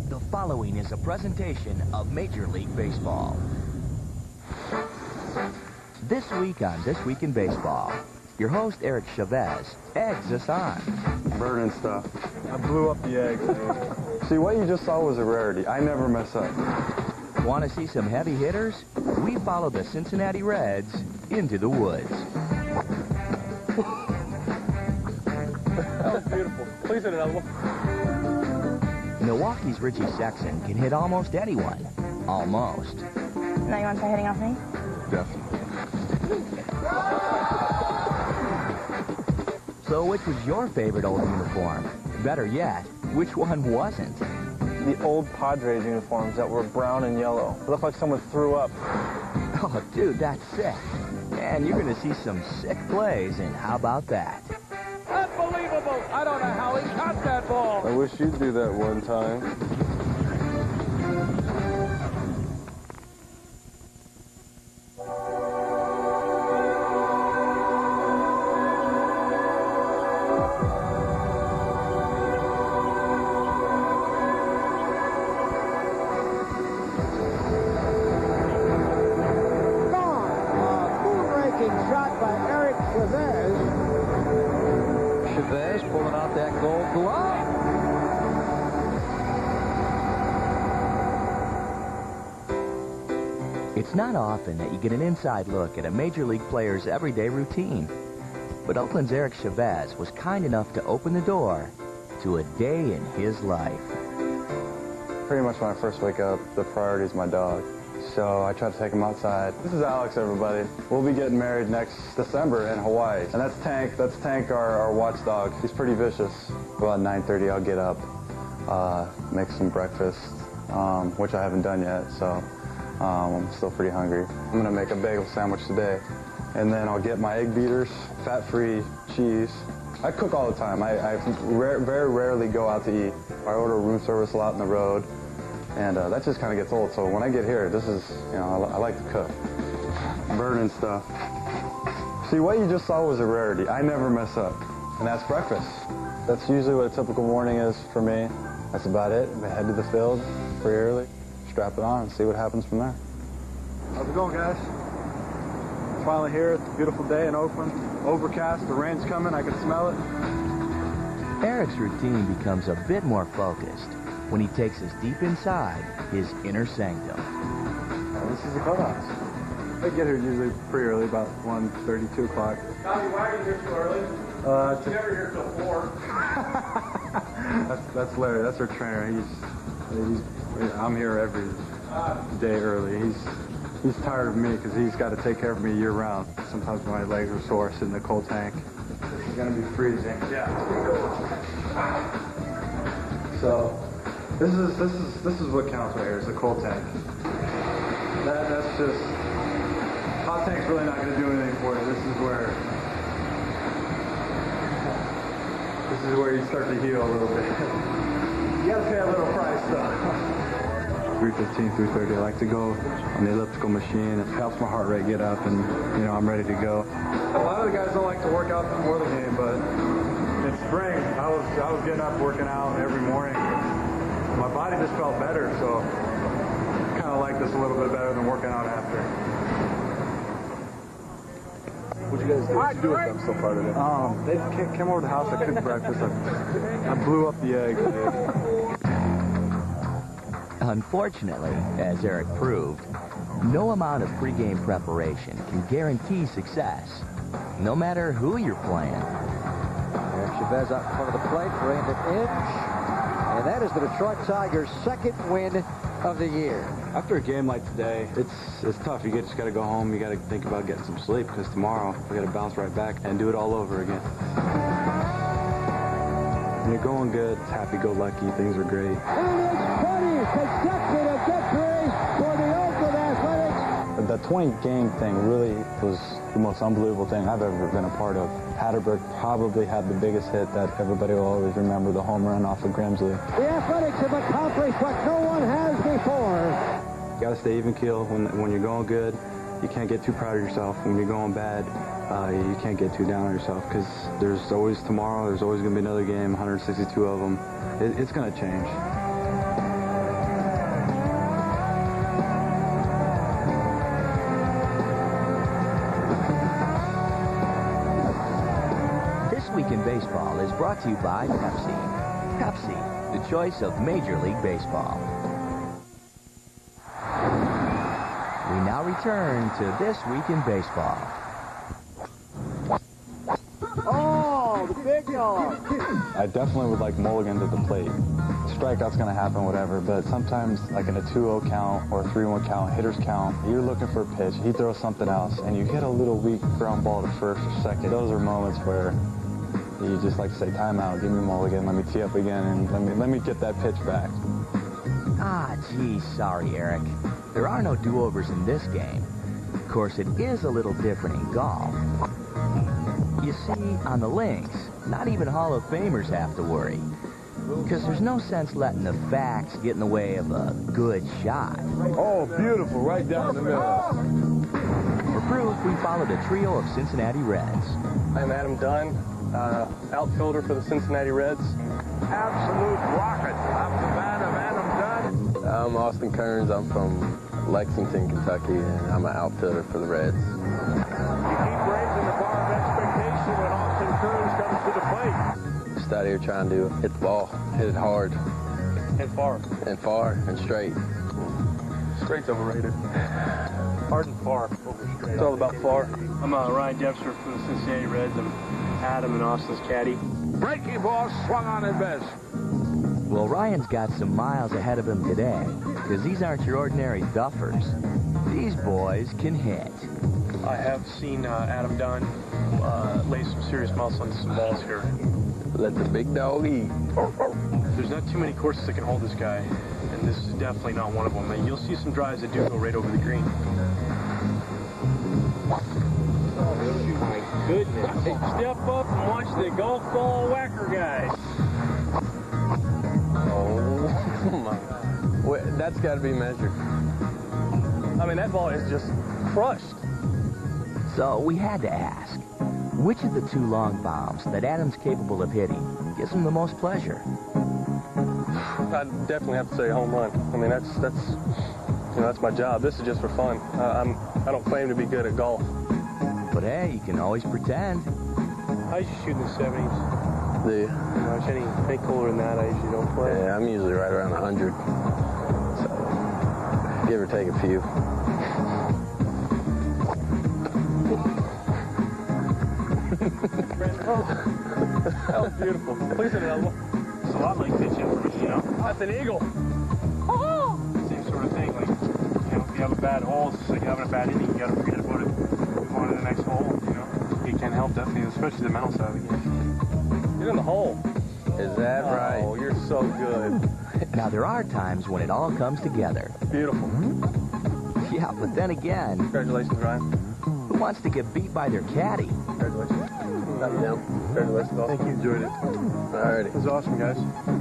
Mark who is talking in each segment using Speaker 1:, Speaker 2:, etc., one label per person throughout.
Speaker 1: The following is a presentation of Major League Baseball. This week on This Week in Baseball, your host Eric Chavez eggs us on.
Speaker 2: Burning stuff.
Speaker 3: I blew up the eggs.
Speaker 2: See, what you just saw was a rarity. I never mess up.
Speaker 1: Want to see some heavy hitters? We follow the Cincinnati Reds into the woods.
Speaker 3: That was beautiful. Please hit another one.
Speaker 1: Milwaukee's Richie Sexson can hit almost anyone. Almost.
Speaker 4: Now you want to try hitting off me?
Speaker 2: Definitely.
Speaker 1: So which was your favorite old uniform? Better yet, which one wasn't?
Speaker 3: The old Padres uniforms that were brown and yellow. It looked like someone threw up.
Speaker 1: Oh, dude, that's sick. And you're going to see some sick plays, and how about that?
Speaker 5: Unbelievable! I don't know how he caught that ball.
Speaker 2: I wish you'd do that one time.
Speaker 5: Shot by Eric Chavez. Chavez pulling out that gold glove.
Speaker 1: It's not often that you get an inside look at a Major League player's everyday routine. But Oakland's Eric Chavez was kind enough to open the door to a day in his life.
Speaker 2: Pretty much when I first wake up, the priority is my dog. So I try to take him outside. This is Alex, everybody. We'll be getting married next December in Hawaii. And that's Tank. That's Tank, our watchdog. He's pretty vicious. About 9:30, I'll get up, make some breakfast, which I haven't done yet, so I'm still pretty hungry. I'm going to make a bagel sandwich today. And then I'll get my egg beaters, fat-free cheese. I cook all the time. I very rarely go out to eat. I order room service a lot on the road. And that just kind of gets old. So when I get here, this is, you know, I like to cook. Burning stuff. See, what you just saw was a rarity. I never mess up. And that's breakfast. That's usually what a typical morning is for me. That's about it. I head to the field pretty early, strap it on, and see what happens from there.
Speaker 3: How's it going, guys? Finally here. It's a beautiful day in Oakland. Overcast. The rain's coming. I can smell it.
Speaker 1: Eric's routine becomes a bit more focused when he takes us deep inside his inner sanctum.
Speaker 3: This is the clubhouse. I get here usually pretty early, about 1:30, 2 o'clock.
Speaker 5: Tommy, why are you here so early? You're never here till 4.
Speaker 3: That's Larry. That's our trainer. I'm here every day early. He's tired of me because he's got to take care of me year round. Sometimes my legs are sore sitting in the cold tank. It's gonna be freezing. Yeah. So. This is what counts right here. It's a cold tank. That's just hot tank's really not going to do anything for you. This is where you start to heal a little bit. You got to pay a little price though. 3:15, 3:30. I like to go on the elliptical machine. It helps my heart rate get up, and you know I'm ready to go. A lot of the guys don't like to work out before the game, but in spring I was getting up working out every morning. My body just felt better, so I kind of like this a little bit better than working out after. What'd you guys do with them so far today? They came over to the house, I cooked breakfast, I blew up the eggs.
Speaker 1: Unfortunately, as Eric proved, no amount of pregame preparation can guarantee success, no matter who you're playing.
Speaker 6: Eric Chavez out in front of the plate, Brandon Inge. And that is the Detroit Tigers' second win of the year.
Speaker 2: After a game like today, it's tough. You just got to go home. You got to think about getting some sleep because tomorrow we got to bounce right back and do it all over again. When you're going good, it's happy-go-lucky. Things are great.
Speaker 5: And it's 20 consecutive victories for the Oakland Athletics.
Speaker 2: The 20-game thing really was the most unbelievable thing I've ever been a part of. Hatterberg probably had the biggest hit that everybody will always remember, the home run off of Grimsley.
Speaker 5: The Athletics have accomplished what no one has before.
Speaker 2: You got to stay even keel when you're going good. You can't get too proud of yourself. When you're going bad,
Speaker 3: you can't get too down on yourself because there's always tomorrow. There's always going to be another game, 162 of them. It's going to change.
Speaker 1: This Week in Baseball is brought to you by Pepsi. Pepsi, the choice of Major League Baseball. We now return to This Week in Baseball.
Speaker 6: Oh, the big dog.
Speaker 2: I definitely would like mulligans at the plate. Strikeout's going to happen, whatever, but sometimes, like in a 2-0 count or a 3-1 count, hitters count, you're looking for a pitch, he throws something else, and you hit a little weak ground ball to first or second. Those are moments where you just like to say, timeout, give me a mulligan, let me tee up again, and let me get that pitch back.
Speaker 1: Ah, geez, sorry, Eric. There are no do-overs in this game. Of course, it is a little different in golf. You see, on the links, not even Hall of Famers have to worry. Because there's no sense letting the facts get in the way of a good shot.
Speaker 7: Oh, beautiful, right down the middle.
Speaker 1: For proof, we followed a trio of Cincinnati Reds.
Speaker 8: I'm Adam Dunn, outfielder for the Cincinnati Reds.
Speaker 7: Absolute rocket. I'm the man of Adam Dunn.
Speaker 8: I'm Austin Kearns. I'm from Lexington, Kentucky, and I'm an outfielder for the Reds.
Speaker 7: You keep raising the bar of expectation when Austin Kearns comes to the plate.
Speaker 8: Just out here trying to hit the ball, hit it hard.
Speaker 7: And far.
Speaker 8: And far and straight.
Speaker 7: Straight's overrated. Hard and far. Over straight.
Speaker 8: It's all about far.
Speaker 9: I'm Ryan Debster from the Cincinnati Reds. I'm Adam and Austin's caddy.
Speaker 7: Breaking ball swung on and missed.
Speaker 1: Well, Ryan's got some miles ahead of him today, because these aren't your ordinary duffers. These boys can hit.
Speaker 9: I have seen Adam Dunn lay some serious muscle into some balls here.
Speaker 8: Let the big dog eat.
Speaker 9: There's not too many courses that can hold this guy, and this is definitely not one of them. And you'll see some drives that do go right over the green. Oh, my goodness. Hey, step up and watch the golf ball whacker guy.
Speaker 8: Oh, my. Wait, that's got to be measured.
Speaker 9: I mean, that ball is just crushed.
Speaker 1: So we had to ask, which of the two long bombs that Adam's capable of hitting gives him the most pleasure?
Speaker 8: I'd definitely have to say a home run. I mean, that's my job. This is just for fun. I don't claim to be good at golf.
Speaker 1: But hey, you can always pretend.
Speaker 9: I used to shoot in the 70s.
Speaker 8: Do you?
Speaker 9: You know, any cooler than that, I usually don't play.
Speaker 8: Yeah, I'm usually right around 100. So, give or take a few.
Speaker 9: That was beautiful. Please hit it elbow. It's a lot like pitching, you know? That's an eagle. Oh! Same sort of thing. Like, you know, if you have a bad hole, it's like having a bad inning. You gotta forget about it. Move on to the next hole, you know? You can't help, definitely, especially the mental side of the game. Get in the hole.
Speaker 8: Is that right?
Speaker 9: Oh, you're so good.
Speaker 1: Now, there are times when it all comes together.
Speaker 9: Beautiful.
Speaker 1: Yeah, but then again,
Speaker 9: Congratulations, Ryan.
Speaker 1: who wants to get beat by their caddy?
Speaker 9: Congratulations.
Speaker 8: Congratulations.
Speaker 9: Thank you. Enjoyed it.
Speaker 8: Alrighty.
Speaker 9: It was awesome, guys.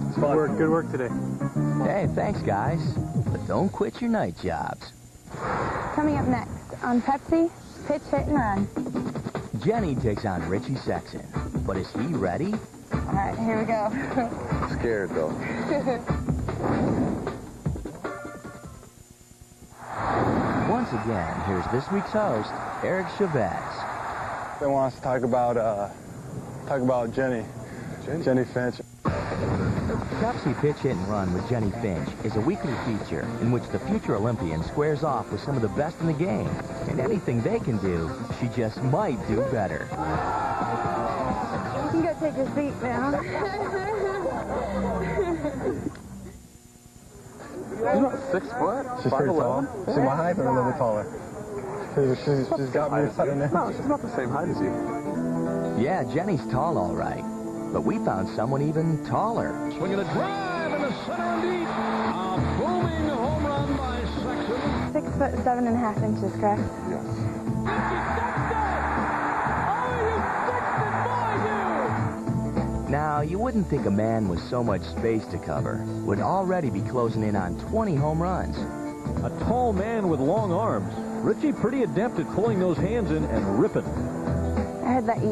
Speaker 9: It's fun. Good work today.
Speaker 1: Hey, thanks, guys. But don't quit your night jobs.
Speaker 4: Coming up next on Pepsi, pitch, hit, and run.
Speaker 1: Jenny takes on Richie Sexton. But is he ready?
Speaker 4: All right, here we go.
Speaker 8: Scared, though.
Speaker 1: Once again, here's this week's host, Eric Chavez.
Speaker 2: They want us to talk about Jenny Finch.
Speaker 1: Pepsi Pitch Hit and Run with Jenny Finch is a weekly feature in which the future Olympian squares off with some of the best in the game. And anything they can do, she just might do better.
Speaker 4: You can go take your seat now.
Speaker 2: She's not 6 foot. She's pretty tall. She's my height or a little bit taller. She's got me out of there.
Speaker 7: No, she's not the same height as you.
Speaker 1: Yeah, Jenny's tall, all right. But we found someone even taller.
Speaker 5: Swinging a drive in the center and deep. A booming home run by Sexton.
Speaker 4: 6 foot 7.5 inches, correct?
Speaker 7: Yes.
Speaker 1: Now, you wouldn't think a man with so much space to cover would already be closing in on 20 home runs.
Speaker 10: A tall man with long arms. Richie pretty adept at pulling those hands in and ripping.
Speaker 4: I heard that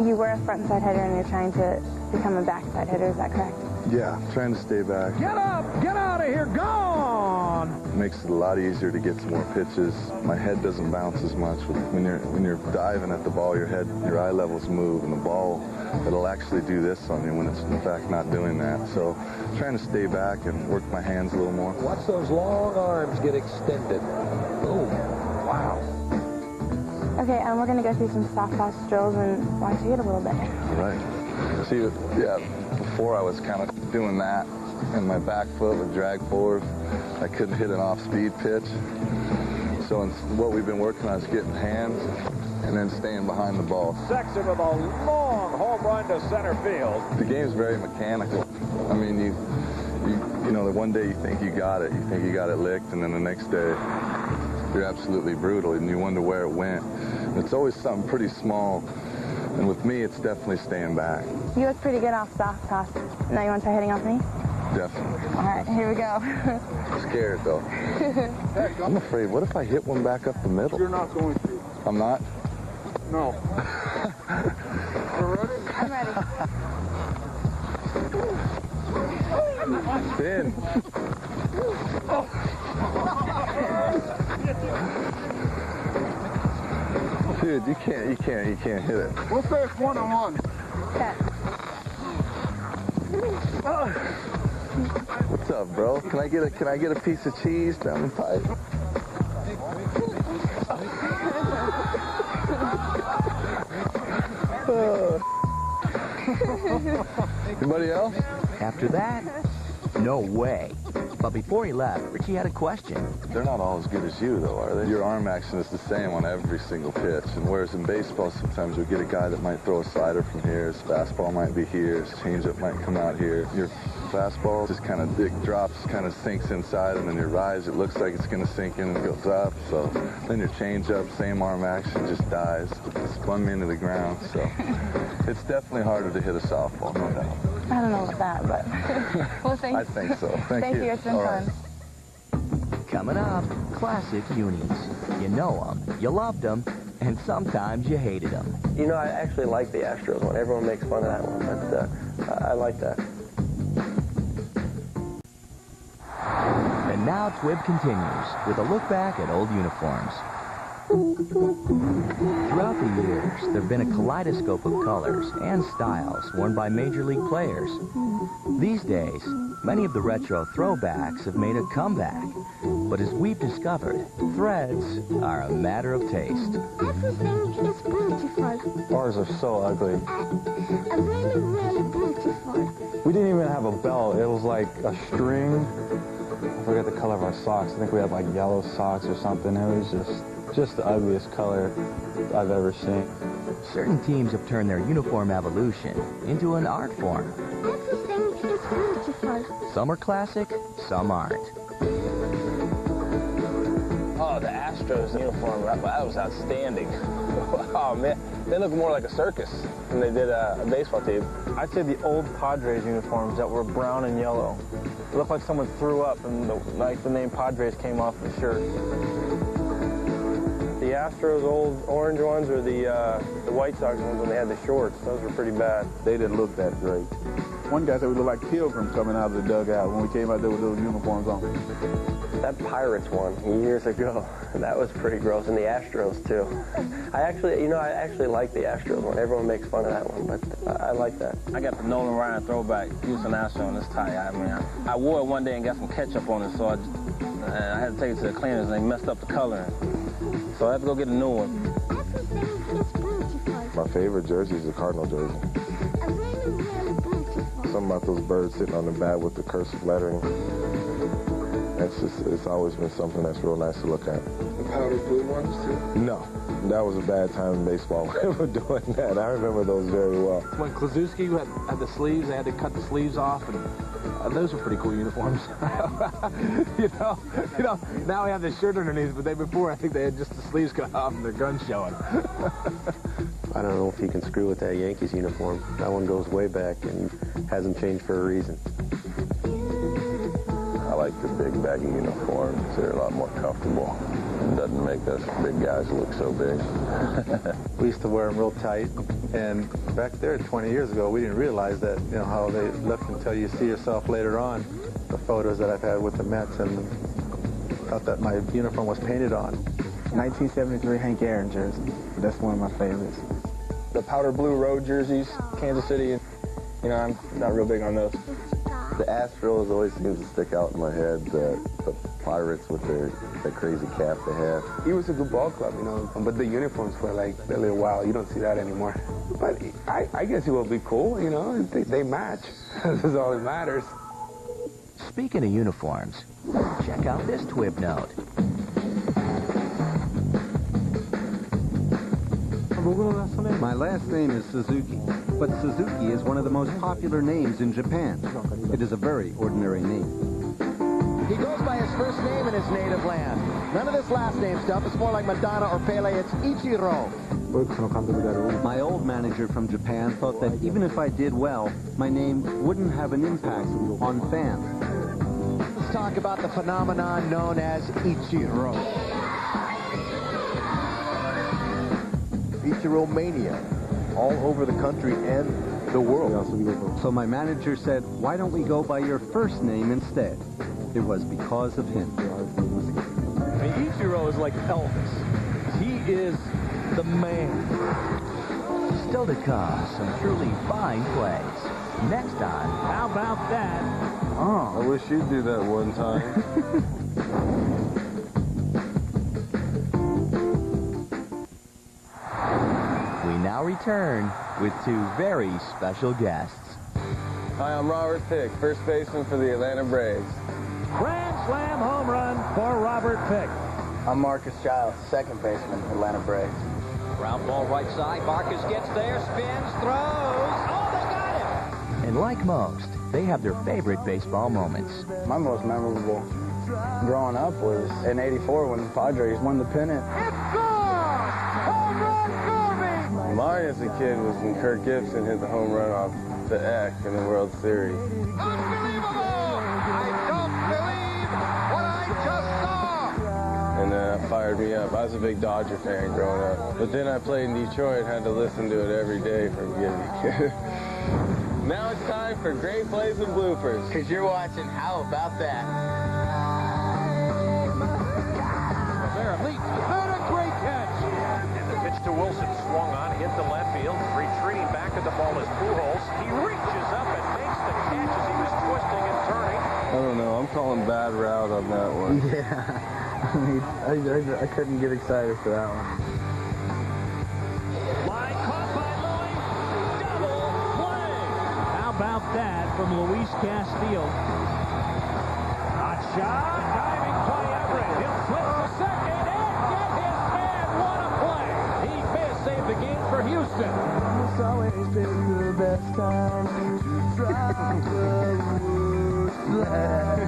Speaker 4: you were a front side hitter and you're trying to become a backside hitter. Is that correct?
Speaker 2: Yeah, trying to stay back.
Speaker 5: Get up! Get out of here! Gone!
Speaker 2: It makes it a lot easier to get some more pitches. My head doesn't bounce as much. When you're diving at the ball, your eye levels move, and the ball, it'll actually do this on you when it's in fact not doing that. So trying to stay back and work my hands a little more.
Speaker 6: Watch those long arms get extended. Boom. Wow.
Speaker 4: Okay, we're going to go through some soft toss drills and watch you hit a little bit.
Speaker 2: Right. See, yeah, before I was kind of doing that, and my back foot would drag forward. I couldn't hit an off-speed pitch. So what we've been working on is getting hands and then staying behind the ball.
Speaker 7: Sexton with a long home run to center field.
Speaker 2: The game's very mechanical. I mean, you know, the one day you think you got it licked, and then the next day you're absolutely brutal, and you wonder where it went. And it's always something pretty small, and with me, it's definitely staying back.
Speaker 4: You look pretty good off soft toss. Now you want to try hitting off me?
Speaker 2: Definitely.
Speaker 4: All right, here we go.
Speaker 2: I'm scared, though. I'm afraid, what if I hit one back up the middle?
Speaker 3: You're not going to.
Speaker 2: I'm not?
Speaker 3: No. We're ready?
Speaker 4: I'm ready.
Speaker 2: Spin. Dude, you can't hit it.
Speaker 3: We'll say it's one-on-one.
Speaker 4: Okay.
Speaker 2: What's up, bro? Can I get a piece of cheese down the pipe? Anybody else?
Speaker 1: After that, no way. But before he left, Richie had a question.
Speaker 2: They're not all as good as you, though, are they? Your arm action is the same on every single pitch. And whereas in baseball, sometimes we get a guy that might throw a slider from here, his fastball might be here, his changeup might come out here. Your fastball just kind of, it drops, kind of sinks inside, and then your rise, it looks like it's going to sink in and goes up. So then your changeup, same arm action, just dies. It's spun me into the ground. So it's definitely harder to hit a softball, no doubt.
Speaker 4: I don't know about that, but well, thanks.
Speaker 2: I think so. Thank you.
Speaker 4: It's been fun.
Speaker 1: Coming up, classic unis. You know them, you loved them, and sometimes you hated them.
Speaker 8: You know, I actually like the Astros one. Everyone makes fun of that one, but I like that.
Speaker 1: And now TWIB continues with a look back at old uniforms. Throughout the years, there have been a kaleidoscope of colors and styles worn by Major League players. These days, many of the retro throwbacks have made a comeback. But as we've discovered, threads are a matter of taste.
Speaker 10: Everything is beautiful.
Speaker 2: Ours are so ugly.
Speaker 10: Really, really beautiful.
Speaker 2: We didn't even have a belt. It was like a string. I forget the color of our socks. I think we had like yellow socks or something. It was just the ugliest color I've ever seen.
Speaker 1: Certain teams have turned their uniform evolution into an art form.
Speaker 10: Everything is beautiful.
Speaker 1: Some are classic, some aren't.
Speaker 8: Oh, the Astros uniform, that was outstanding. Oh, man, they look more like a circus than they did a baseball team.
Speaker 9: I'd say the old Padres uniforms that were brown and yellow. It looked like someone threw up and the name Padres came off the shirt. The Astros old orange ones or the White Sox ones when they had the shorts, those were pretty bad.
Speaker 3: They didn't look that great. One guy said we looked like pilgrims coming out of the dugout when we came out there with those uniforms on.
Speaker 8: That Pirates one years ago, that was pretty gross, and the Astros too. I actually like the Astros one. Everyone makes fun of that one, but I like that.
Speaker 11: I got the Nolan Ryan throwback Houston Astros on this tie. I mean, I wore it one day and got some ketchup on it, so I had to take it to the cleaners and they messed up the color. So I had to go get a new one.
Speaker 12: My favorite jersey is the Cardinal jersey. Something about those birds sitting on the bat with the cursive lettering. It's always been something that's real nice to look at.
Speaker 13: The powder blue ones too?
Speaker 12: No, that was a bad time in baseball when we were doing that. I remember those very well.
Speaker 14: When Klazuski had the sleeves, they had to cut the sleeves off, and those were pretty cool uniforms. you know, now we have the shirt underneath, but before I think they had just the sleeves cut off and their guns showing.
Speaker 15: I don't know if you can screw with that Yankees uniform. That one goes way back and hasn't changed for a reason.
Speaker 12: I like like the big baggy uniforms. They're a lot more comfortable. It doesn't make us big guys look so big.
Speaker 3: We used to wear them real tight, and back there 20 years ago, we didn't realize that, how they look until you see yourself later on. The photos that I've had with the Mets, and thought that my uniform was painted on.
Speaker 16: 1973 Hank Aaron jersey. That's one of my favorites.
Speaker 9: The powder blue road jerseys, Kansas City, I'm not real big on those.
Speaker 12: The Astros always seems to stick out in my head. The Pirates with their crazy cap they have.
Speaker 13: He was a good ball club, but the uniforms were like a little wild. You don't see that anymore. But I guess it will be cool, they match. That's all that matters.
Speaker 1: Speaking of uniforms, check out this TWIB note.
Speaker 17: My last name is Suzuki, but Suzuki is one of the most popular names in Japan. It is a very ordinary name.
Speaker 6: He goes by his first name in his native land. None of this last name stuff. It's more like Madonna or Pele. It's Ichiro.
Speaker 17: My old manager from Japan thought that even if I did well, my name wouldn't have an impact on fans.
Speaker 6: Let's talk about the phenomenon known as Ichiro. Ichiro mania all over the country and the world.
Speaker 17: So my manager said, why don't we go by your first name instead? It was because of him.
Speaker 14: Ichiro is like Elvis. He is the man.
Speaker 1: Still to come, some truly fine plays. Next on
Speaker 5: How About That?
Speaker 12: I wish you'd do that one time.
Speaker 1: We now return with two very special guests.
Speaker 12: Hi, I'm Robert Pick, first baseman for the Atlanta Braves.
Speaker 5: Grand slam home run for Robert Pick.
Speaker 16: I'm Marcus Giles, second baseman, Atlanta Braves.
Speaker 6: Ground ball right side. Marcus gets there, spins, throws. Oh, they got him!
Speaker 1: And like most, they have their favorite baseball moments.
Speaker 16: My most memorable growing up was in '84 when the Padres won the pennant.
Speaker 12: Mine as a kid was when Kirk Gibson hit the home run off the Eck in the World Series. And that fired me up. I was a big Dodger fan growing up. But then I played in Detroit and had to listen to it every day from beginning. Now it's time for great plays and bloopers.
Speaker 16: Because you're watching How About That?
Speaker 5: There, leaps, and a great catch. And the pitch to Wilson swung on, hit the left field. Retreating back at the ball is Pujols. He reaches up and makes the catch as he was twisting and turning.
Speaker 12: I don't know. I'm calling bad route on that one.
Speaker 16: Yeah. I couldn't get excited for that one.
Speaker 5: Line caught by Louis. Double play. How about that from Luis Castillo? Hot shot. Diving play Everett. He'll slip to second and get his man. What a play. He may have saved the game for Houston.
Speaker 16: It's always been the best time to drive the wood flag.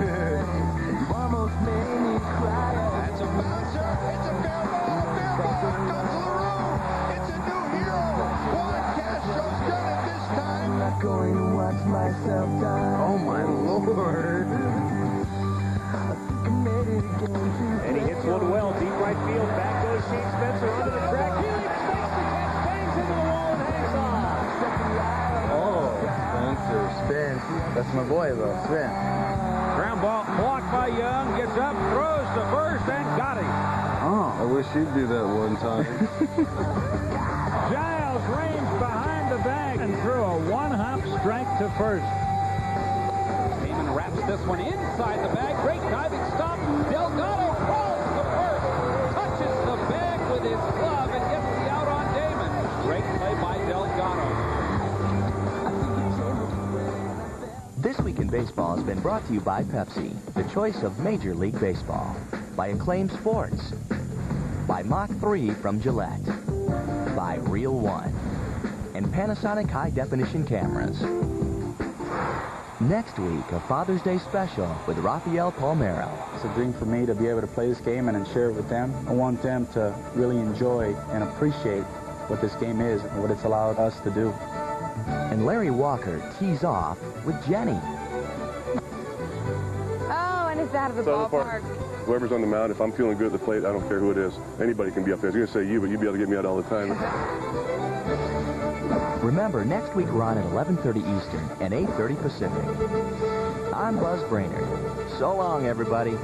Speaker 16: Almost made me cry.
Speaker 5: That's a bouncer. It's a fair ball. Fair ball comes to the room. It's a new hero. Juan Castro's done it this time.
Speaker 16: I'm not going to watch myself die.
Speaker 6: Oh, my Lord.
Speaker 5: And he hits one well. Deep right field. Back goes Shane Spencer under the track. He leaps, makes the catch, bangs into the wall, and hangs on.
Speaker 12: Oh, Spencer.
Speaker 16: Spence. That's my boy, though. Spence.
Speaker 5: Ground ball blocked by Young. Gets up, throws to first, and got him.
Speaker 12: I wish you'd do that one time.
Speaker 5: Giles ranged behind the bag and threw a one-hop strike to first. Heyman wraps this one inside the bag. Great diving stop. Delgado falls to first. Touches the bag with his glove and gets the out on Damon. Great play by Delgado.
Speaker 1: This Week in Baseball has been brought to you by Pepsi, the choice of Major League Baseball, by Acclaim Sports, by Mach 3 from Gillette, by Real One, and Panasonic high-definition cameras. Next week, a Father's Day special with Rafael Palmeiro.
Speaker 16: It's a dream for me to be able to play this game and then share it with them. I want them to really enjoy and appreciate what this game is and what it's allowed us to do.
Speaker 1: And Larry Walker tees off with Jenny.
Speaker 4: Oh, and is He's out of the ballpark.
Speaker 18: Whoever's on the mound, if I'm feeling good at the plate, I don't care who it is. Anybody can be up there. I was going to say you, but you'd be able to get me out all the time.
Speaker 1: Remember, next week we're on at 11:30 Eastern and 8:30 Pacific. I'm Buzz Brainerd. So long, everybody.